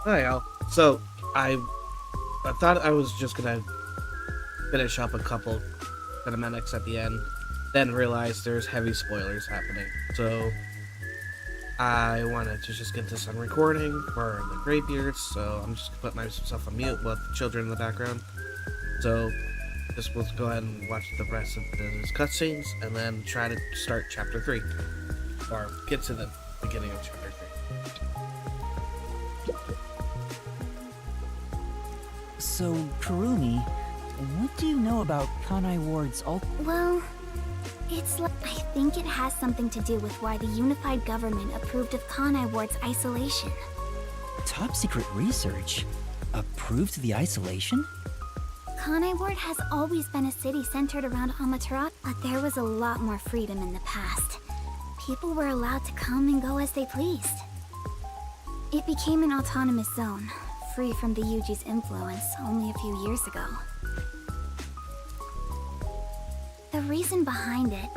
Hi, Al. So, I I thought I was just gonna finish up a couple cinematics at the end, then realized there's heavy spoilers happening. So, I wanted to just get this on recording for the Greybeards, so I'm just gonna put myself on mute with the children in the background. So, just we'll go ahead and watch the rest of the cutscenes, and then try to start Chapter 3, or get to the beginning of Chapter 3. So, Kurumi, what do you know about Kanai Ward's Well, I think it has something to do with why the unified government approved of Kanai Ward's isolation. top secret research? Approved the isolation? Kanai Ward has always been a city centered around Amaterasu, but there was a lot more freedom in the past. People were allowed to come and go as they pleased. It became an autonomous zone, free from the Yuji's influence only a few years ago. The reason behind it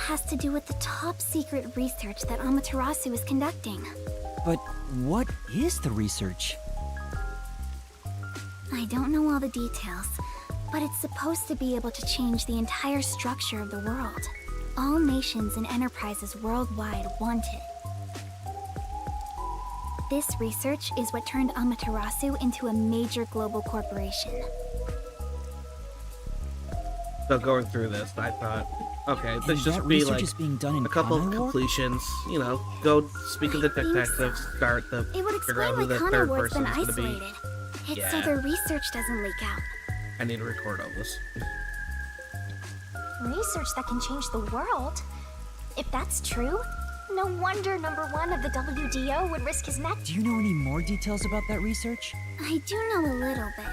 has to do with the top secret research that Amaterasu is conducting. But what is the research? I don't know all the details, but it's supposed to be able to change the entire structure of the world. All nations and enterprises worldwide want it. This research is what turned Amaterasu into a major global corporation. So going through this, I thought, okay, And this just that be research like is being done in a couple of Kanai Ward? completions, you know, go speak to the I think detectives, so. start the It would figure out explain who why the Kanai third Ward's been person's gonna be. isolated. It's so Yeah. their research doesn't leak out. I need to record all this. Research that can change the world? If that's true, no wonder number one of the WDO would risk his neck. Do you know any more details about that research? I do know a little bit.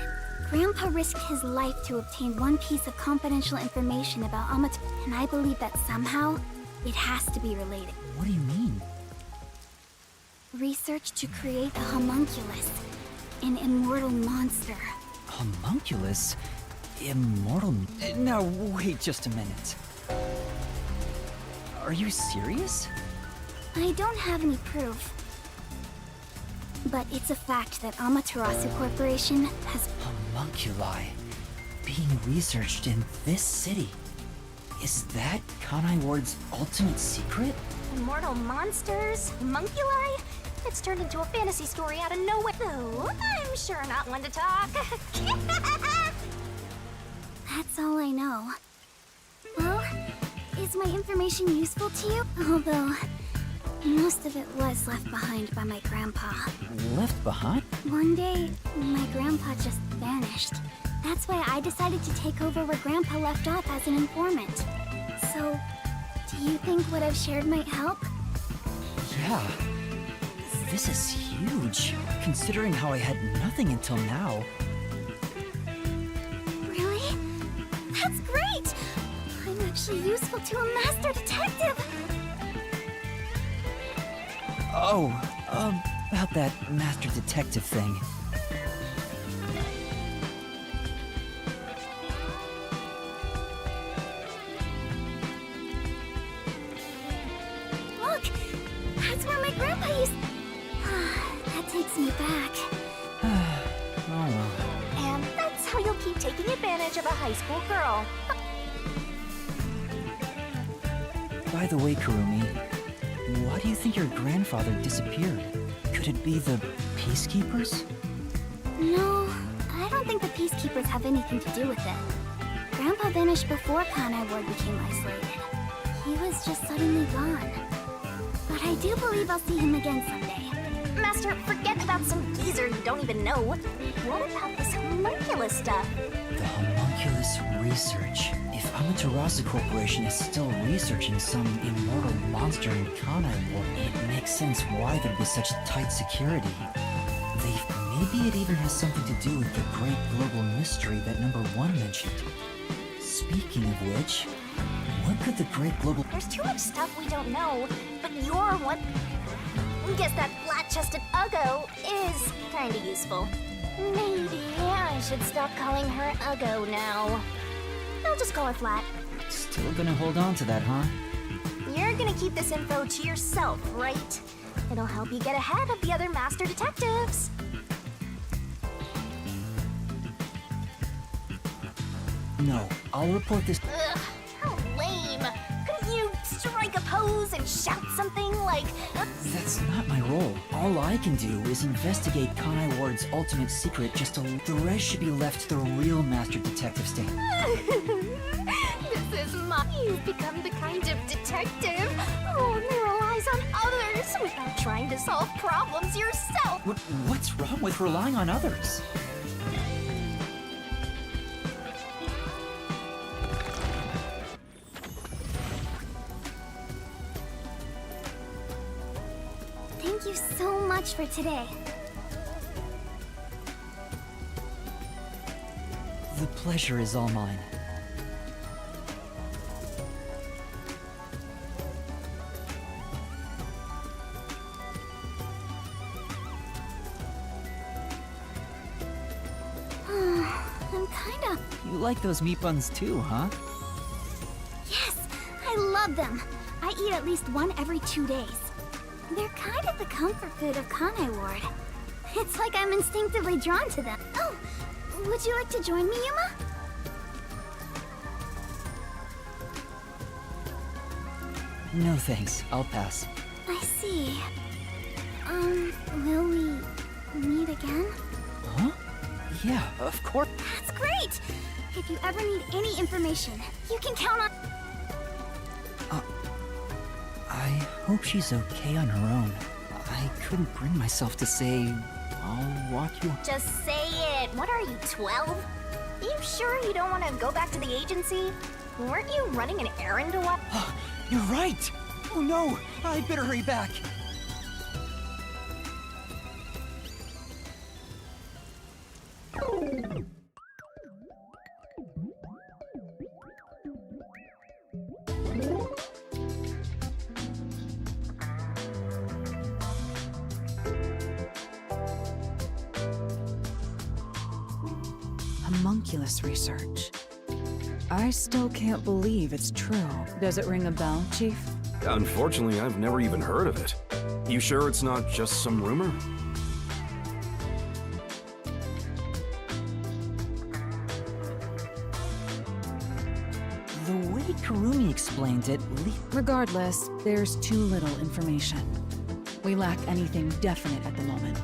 Grandpa risked his life to obtain one piece of confidential information about Amaterasu, and I believe that somehow it has to be related. What do you mean? Research to create a homunculus, an immortal monster. Homunculus? Immortal? No, wait just a minute. Are you serious? I don't have any proof, but it's a fact that Amaterasu Corporation has. Homunculi being researched in this city. Is that Kanai Ward's ultimate secret? Immortal monsters? Homunculi? It's turned into a fantasy story out of nowhere. Though, I'm sure not one to talk. That's all I know. Well, is my information useful to you? Although, most of it was left behind by my grandpa. Left behind? One day, my grandpa just vanished. That's why I decided to take over where grandpa left off as an informant. So, do you think what I've shared might help? Yeah. This is huge, considering how I had nothing until now. Really? That's great! I'm actually useful to a master detective! Oh, about that master detective thing. Look! That's where my grandpa used... That takes me back. Oh well. And that's how you'll keep taking advantage of a high school girl. By the way, Kurumi, why do you think your grandfather disappeared? Could it be the Peacekeepers? No, I don't think the Peacekeepers have anything to do with it. Grandpa vanished before Kanai Ward became isolated. He was just suddenly gone. But I do believe I'll see him again someday. Master, forget about some geezer you don't even know. What about this homunculus stuff? The homunculus research. If Amaterasu Corporation is still researching some immortal monster in Kanai Ward, it makes sense why there'd be such tight security. Maybe it even has something to do with the great global mystery that number one mentioned. Speaking of which, what could the great global... There's too much stuff we don't know, but you're one... Guess that flat-chested Uggo is kinda useful. Maybe I should stop calling her Uggo now. I'll just call her Flat. Still gonna hold on to that, huh? You're gonna keep this info to yourself, right? It'll help you get ahead of the other master detectives. No, I'll report this. Ugh, how lame. Couldn't you strike a pose and shout something like... That's not my role. All I can do is investigate Kanai Ward's ultimate secret. The rest should be left to the real Master Detective Stain. This is You've become the kind of detective who relies on others without trying to solve problems yourself. What's wrong with relying on others? Thank you so much for today. The pleasure is all mine. I'm kinda... You like those meat buns too, huh? Yes! I love them! I eat at least one every 2 days. They're kind of the comfort food of Kanai Ward. It's like I'm instinctively drawn to them. Oh! Would you like to join me, Yuma? No thanks, I'll pass. I see. Will we meet again? Huh? Yeah, of course. That's great! If you ever need any information, you can count on... I hope she's okay on her own. I couldn't bring myself to say, I'll walk you. Just say it. What are you, 12? You sure you don't want to go back to the agency? Weren't you running an errand a while? You're right! Oh no, I better hurry back. Homunculus research. I still can't believe it's true. Does it ring a bell, Chief? Unfortunately, I've never even heard of it. You sure it's not just some rumor? The way Kurumi explained it, Regardless, there's too little information. We lack anything definite at the moment.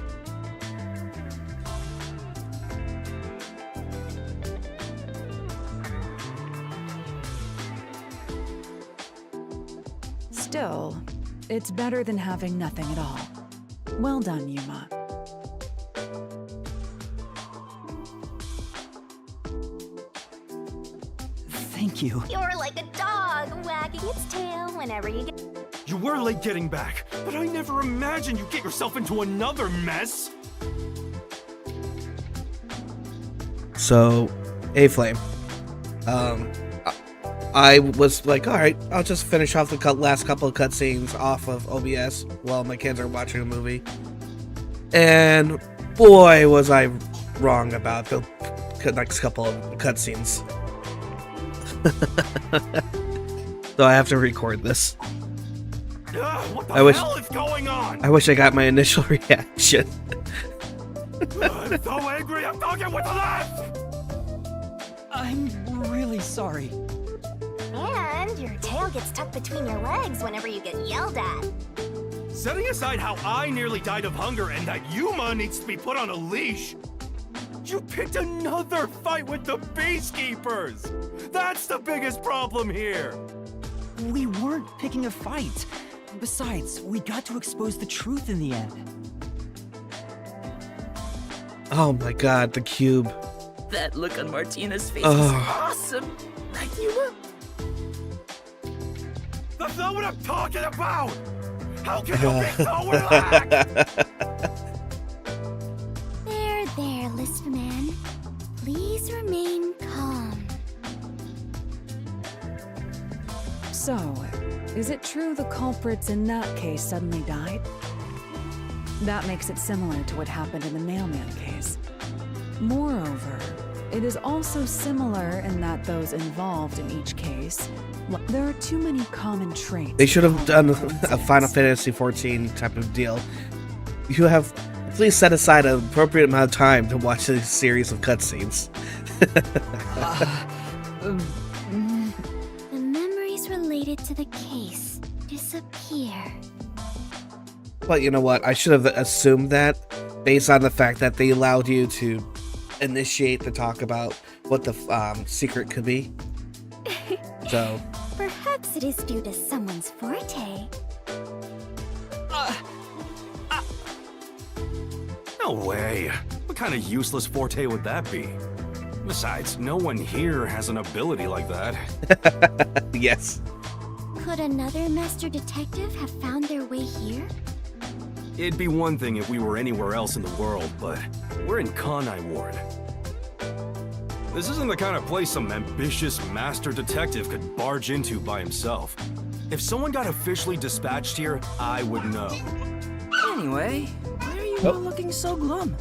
Still, it's better than having nothing at all. Well done, Yuma. Thank you. You're like a dog wagging its tail whenever you get... You were late getting back, but I never imagined you'd get yourself into another mess. So, A-Flame. I was like, alright, I'll just finish off the last couple of cutscenes off of OBS while my kids are watching a movie. And boy, was I wrong about the next couple of cutscenes. So I have to record this. What the I wish- hell is going on? I wish I got my initial reaction. I'm so angry, I'm talking with the left! I'm really sorry. And your tail gets tucked between your legs whenever you get yelled at. Setting aside how I nearly died of hunger and that Yuma needs to be put on a leash, you picked another fight with the Beastkeepers! That's the biggest problem here! We weren't picking a fight. Besides, we got to expose the truth in the end. Oh my god, the cube. That look on Martina's face Ugh. is awesome. Right, Yuma? That's not what I'm talking about! How can you be so relaxed? There, Lispman. Please remain calm. So, is it true the culprits in that case suddenly died? That makes it similar to what happened in the Mailman case. Moreover, it is also similar in that those involved in each case, there are too many common traits. They should have done common a Final coincidence. Fantasy 14 type of deal. You have please set aside an appropriate amount of time to watch this series of cutscenes. The memories related to the case disappear. But you know what? I should have assumed that based on the fact that they allowed you to initiate the talk about what the secret could be. So Perhaps it is due to someone's forte. No way. What kind of useless forte would that be? Besides, no one here has an ability like that. yes. Could another master detective have found their way here? It'd be one thing if we were anywhere else in the world, but we're in Kanai Ward. This isn't the kind of place some ambitious master detective could barge into by himself. If someone got officially dispatched here, I would know. Anyway, why are you all looking so glum?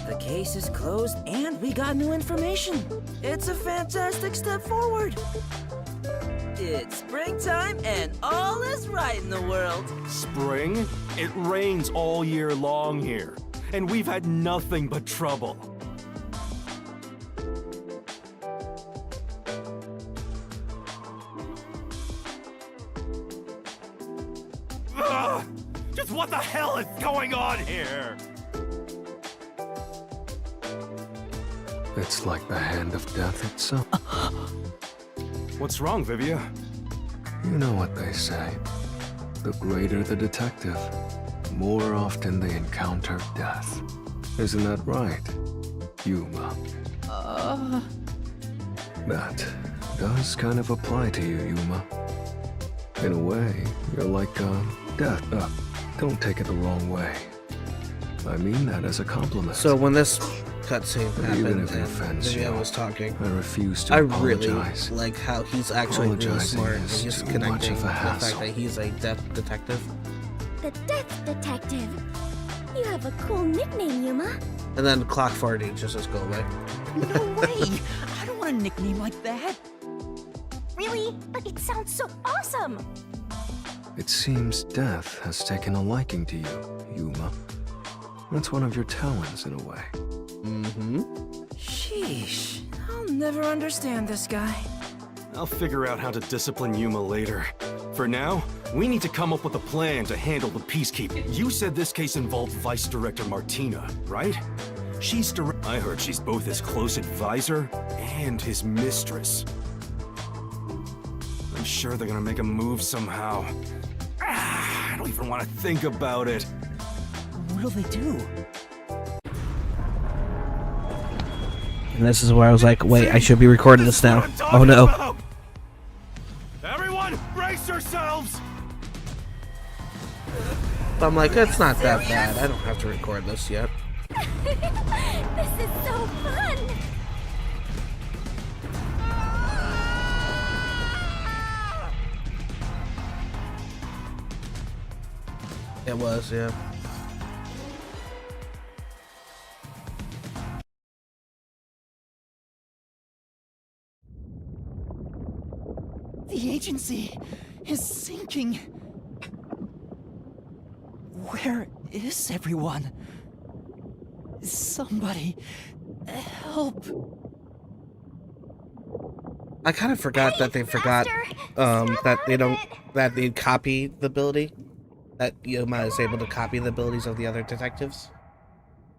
The case is closed and we got new information. It's a fantastic step forward. It's springtime and all is right in the world. Spring? It rains all year long here, and we've had nothing but trouble. Ugh! Just what the hell is going on here? It's like the hand of death itself. What's wrong, Vivia? You know what they say. The greater the detective, the more often they encounter death. Isn't that right, Yuma? That does kind of apply to you, Yuma. In a way, you're like death. Don't take it the wrong way. I mean that as a compliment. So when this cutscene But even happened if it and offends Vivia you, was talking, I refuse to I really apologize. like how he's actually really Apologizing smart and is he's too much connecting of a the fact hassle. that he's a death detective. The Death Detective. You have a cool nickname, Yuma. And then Clock 40 just says go away. No way! I don't want a nickname like that. Really? But it sounds so awesome! It seems death has taken a liking to you, Yuma. That's one of your talents in a way. Mm-hmm. Sheesh. I'll never understand this guy. I'll figure out how to discipline Yuma later. For now, we need to come up with a plan to handle the Peacekeeper. You said this case involved Vice Director Martina, right? I heard she's both his close advisor and his mistress. I'm sure they're gonna make a move somehow. I don't even want to think about it. What'll they do? And this is where I was like, wait, I should be recording this now. What I'm Oh talking no. about! Everyone, brace yourselves! But I'm like, it's not that bad. I don't have to record this yet. This is so fun! It was, yeah. The agency is sinking. Where is everyone? Somebody help. I kind of forgot that they forgot Master, that they snap don't out of it. that they copy the ability. That Yuma is able to copy the abilities of the other detectives.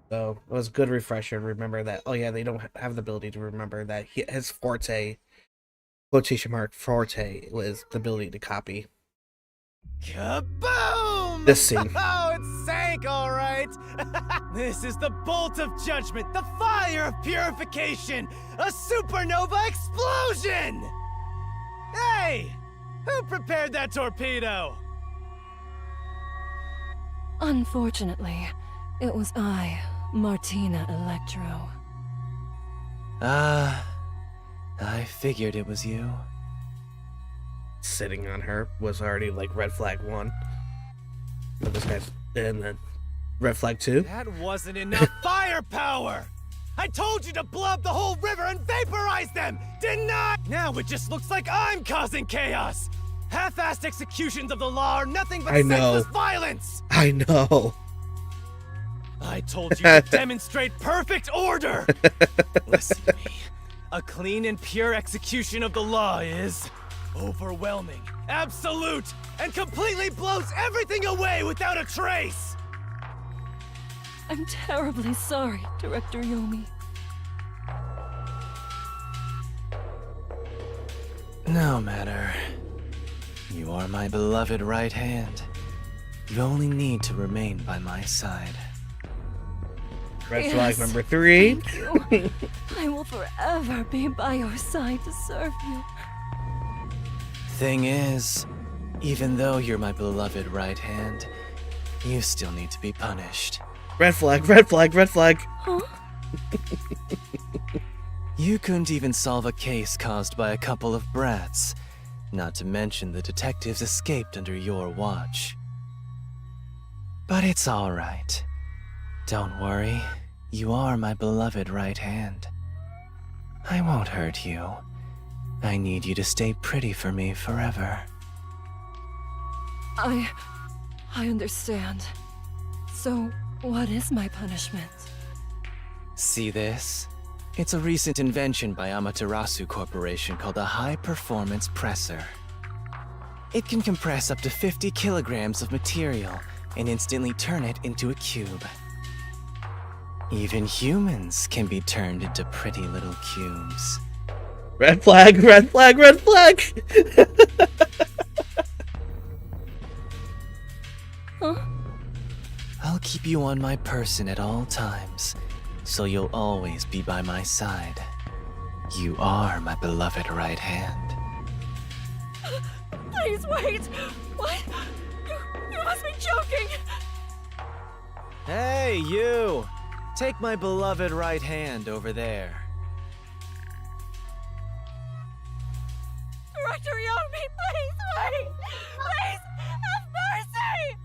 So it was a good refresher to remember that. Oh yeah, they don't have the ability to remember that his forte, quotation mark forte, was the ability to copy. Kaboom! This scene. Oh, it sank, all right. This is the bolt of judgment, the fire of purification, a supernova explosion! Hey, who prepared that torpedo? Unfortunately, it was I, Martina Electro. I figured it was you. Sitting on her was already like red flag 1. But this guy's and then red flag 2. That wasn't enough firepower! I told you to blow up the whole river and vaporize them, didn't I? Now it just looks like I'm causing chaos! Half-assed executions of the law are nothing but I know. senseless violence! I know. I told you to demonstrate perfect order! Listen to me. A clean and pure execution of the law is overwhelming, absolute, and completely blows everything away without a trace! I'm terribly sorry, Director Yomi. No matter. You are my beloved right hand. You only need to remain by my side. Red flag number 3. Thank you. I will forever be by your side to serve you. Thing is, even though you're my beloved right hand, you still need to be punished. Red flag, red flag, red flag. Huh? You couldn't even solve a case caused by a couple of brats, not to mention the detectives escaped under your watch. But it's all right. Don't worry, you are my beloved right hand. I won't hurt you. I need you to stay pretty for me forever. I understand. So, what is my punishment? See this? It's a recent invention by Amaterasu Corporation called a high-performance presser. It can compress up to 50 kilograms of material and instantly turn it into a cube. Even humans can be turned into pretty little cubes. Red flag, red flag, red flag. Huh? I'll keep you on my person at all times, so you'll always be by my side. You are my beloved right hand. Please wait! What? You must be joking! Hey, you! Take my beloved right hand over there. Director Yomi, please wait! Please, have mercy!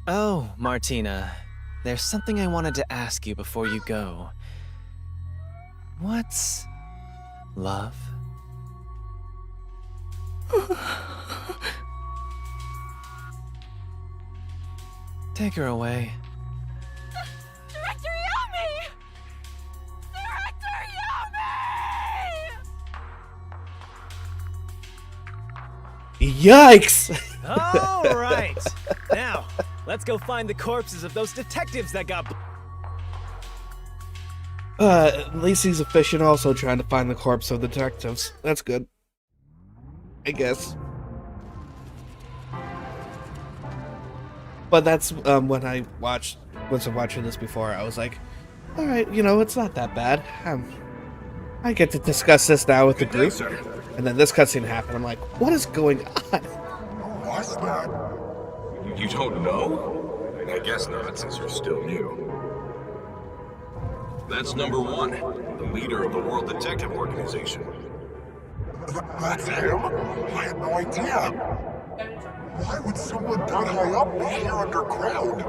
Oh, Martina, there's something I wanted to ask you before you go. What's love? Take her away. Director Yomi! Director Yomi! Yikes! All right. Now, let's go find the corpses of those detectives that got... At least he's efficient also trying to find the corpse of the detectives. That's good. I guess. But that's when I watched watching this before, I was like, alright, you know, it's not that bad. I get to discuss this now with the group. And then this cutscene happened. I'm like, what is going on? What's that? You don't know? I guess not, since you're still new. That's number 1, the leader of the World Detective Organization. That's him? I had no idea. Why would someone that high up be here underground?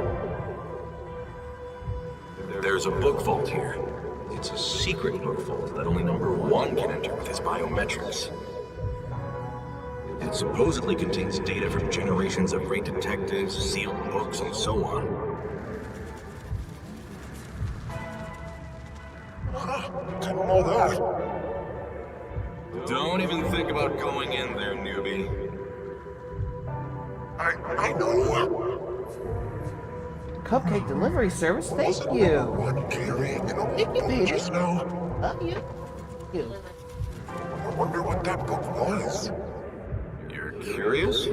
There's a book vault here. It's a secret book vault that only number 1 can enter with his biometrics. It supposedly contains data from generations of great detectives, sealed books, and so on. Didn't know that. Don't even think about going in there, newbie. I know. Cupcake delivery service, thank you. One carrying an old just now. Love you. I wonder what that book was. You're curious?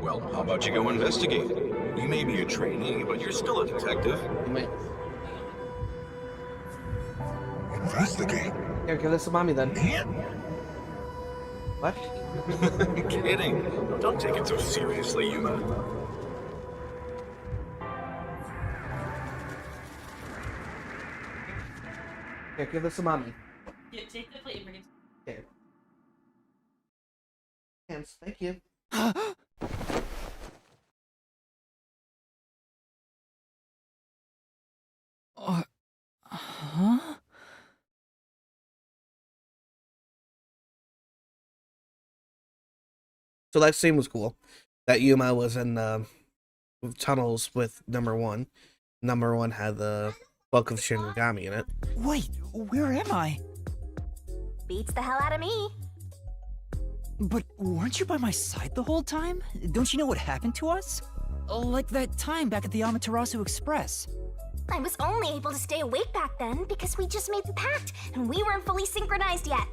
Well, how about you go investigate? You may be a trainee, but you're still a detective. Investigate? Here, give this to mommy then. What? I'm kidding. Don't take it so seriously, Yuma. Here, give this to mommy. Yeah, take the plate and bring it. Here. Hands, thank you. Huh? So that scene was cool. That Yuma was in tunnels with number 1. Number 1 had the Book of Shinigami in it. Wait, where am I? Beats the hell out of me. But weren't you by my side the whole time? Don't you know what happened to us? Like that time back at the Amaterasu Express. I was only able to stay awake back then because we just made the pact and we weren't fully synchronized yet.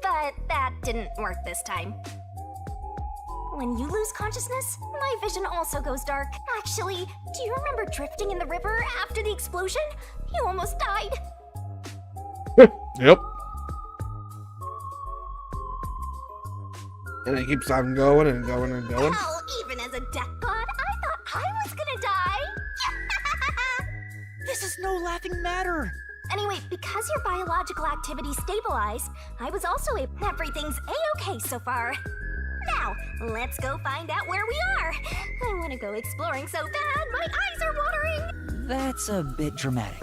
But that didn't work this time. When you lose consciousness, my vision also goes dark. Actually, do you remember drifting in the river after the explosion? You almost died. Yep. And it keeps on going and going and going. Hell, even as a death god, I thought I was gonna die. This is no laughing matter. Anyway, because your biological activity stabilized, I was also able. Everything's a-okay so far. Now, let's go find out where we are. I want to go exploring so bad, my eyes are watering. That's a bit dramatic.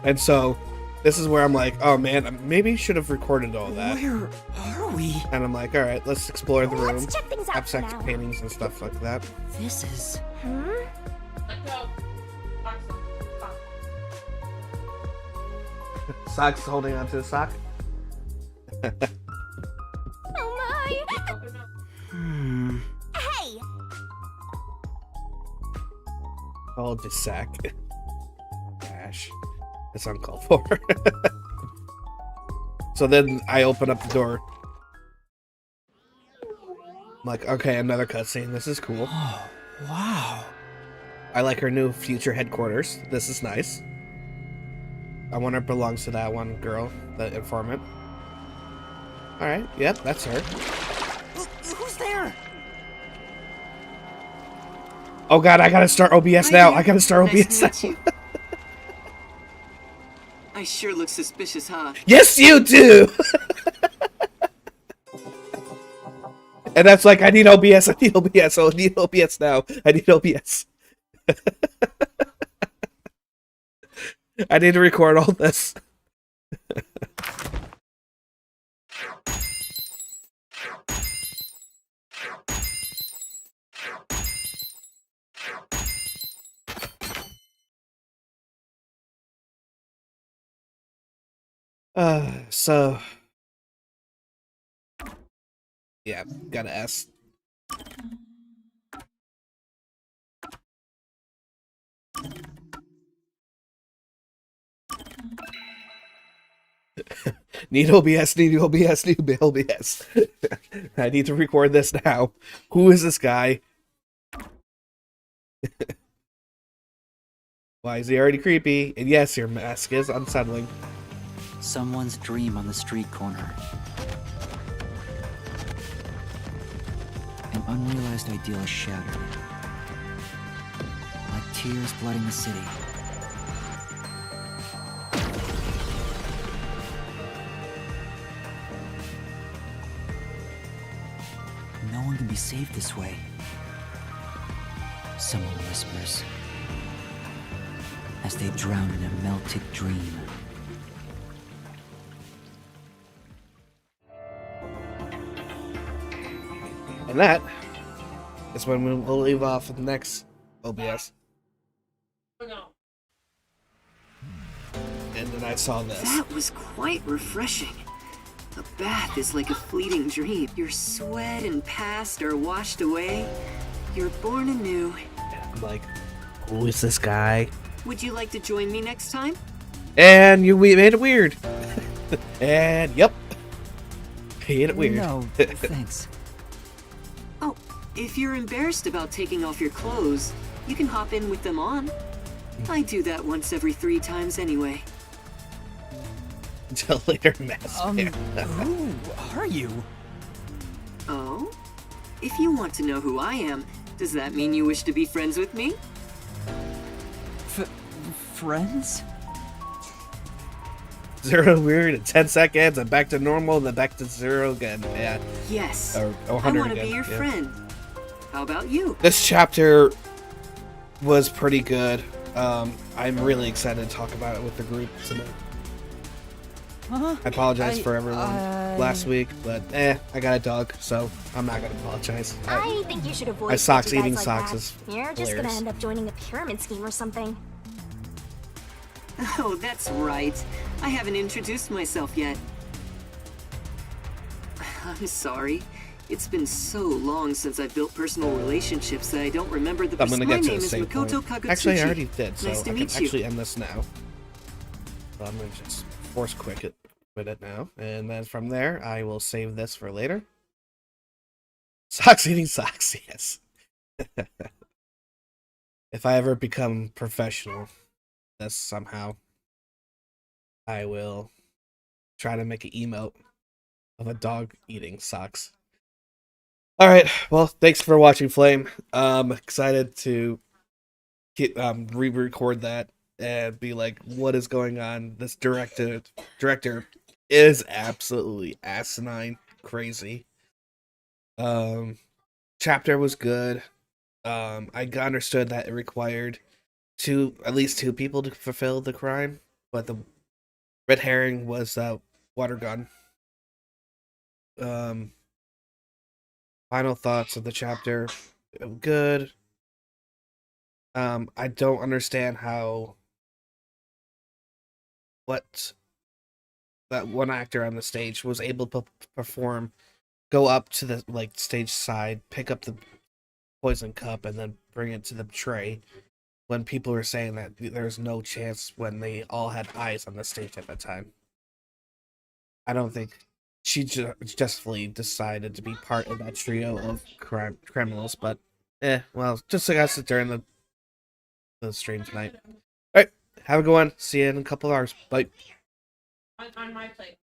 And so, this is where I'm like, oh man, I maybe should have recorded all that. Where are we? And I'm like, alright, let's explore the room. Let's check things out Have for sex now. paintings and stuff like that. This is... Let go. Sock's holding onto the sock. Oh my! Hey! Hold the sack. Gosh. That's uncalled for. So then I open up the door. I'm like, okay, another cutscene. This is cool. Oh, wow. I like her new future headquarters. This is nice. I wonder if it belongs to that one girl, the informant. Alright, yep, that's her. Who's there? Oh god, I gotta start OBS now. I gotta start OBS now. I sure look suspicious, huh? Yes, you do! And that's like, I need OBS, I need OBS, I need OBS now. I need OBS. I need to record all this. So yeah, gotta ask. Need OBS, need OBS, need OBS. I need to record this now. Who is this guy? Why is he already creepy? And yes, your mask is unsettling. Someone's dream on the street corner. An unrealized ideal is shattered. Like tears flooding the city. No one can be saved this way. Someone whispers as they drown in a melted dream. And that is when we'll leave off with the next OBS. No. And then I saw this. That was quite refreshing. A bath is like a fleeting dream. Your sweat and past are washed away. You're born anew. I'm like, who is this guy? Would you like to join me next time? And we made it weird. And yep. Made it weird. No, thanks. Oh, if you're embarrassed about taking off your clothes, you can hop in with them on. I do that once every 3 times anyway. Until later, mask. Who are you? Oh? If you want to know who I am, does that mean you wish to be friends with me? Friends? 0 weird in 10 seconds, and back to normal, and then back to 0 again. Yeah. Yes. Or I 100 want to again. be your Yeah. friend. How about you? This chapter was pretty good. I'm really excited to talk about it with the group tonight. I apologize for everyone last week, but I got a dog, so I'm not gonna apologize. I think you should avoid my socks sketchy guys eating like socks that. is You're just gonna hilarious. end up joining a pyramid scheme or something. Oh, that's right. I haven't introduced myself yet. I'm sorry. It's been so long since I've built personal relationships that I don't remember the I'm gonna My get to name the is same Makoto point. Kagutsuchi. Actually, I already did, so Nice to I can meet you. actually end this now. So I'm gonna just force quit it now, and then from there, I will save this for later. Socks eating socks, yes. If I ever become professional, this somehow, I will try to make an emote of a dog eating socks. All right, well, thanks for watching, Flame. Excited to get re-record that and be like, what is going on? This director is absolutely asinine, crazy. Chapter was good. I understood that it required at least two people to fulfill the crime, but the red herring was water gun. Final thoughts of the chapter. Good. I don't understand how that one actor on the stage was able to perform, go up to the stage side, pick up the poison cup, and then bring it to the tray, when people were saying that there's no chance when they all had eyes on the stage at that time. I don't think she justly decided to be part of that trio of criminals, but well, just I guess during the stream tonight. Alright, have a good one. See you in a couple of hours. Bye. On my plate.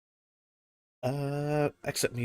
Exit music.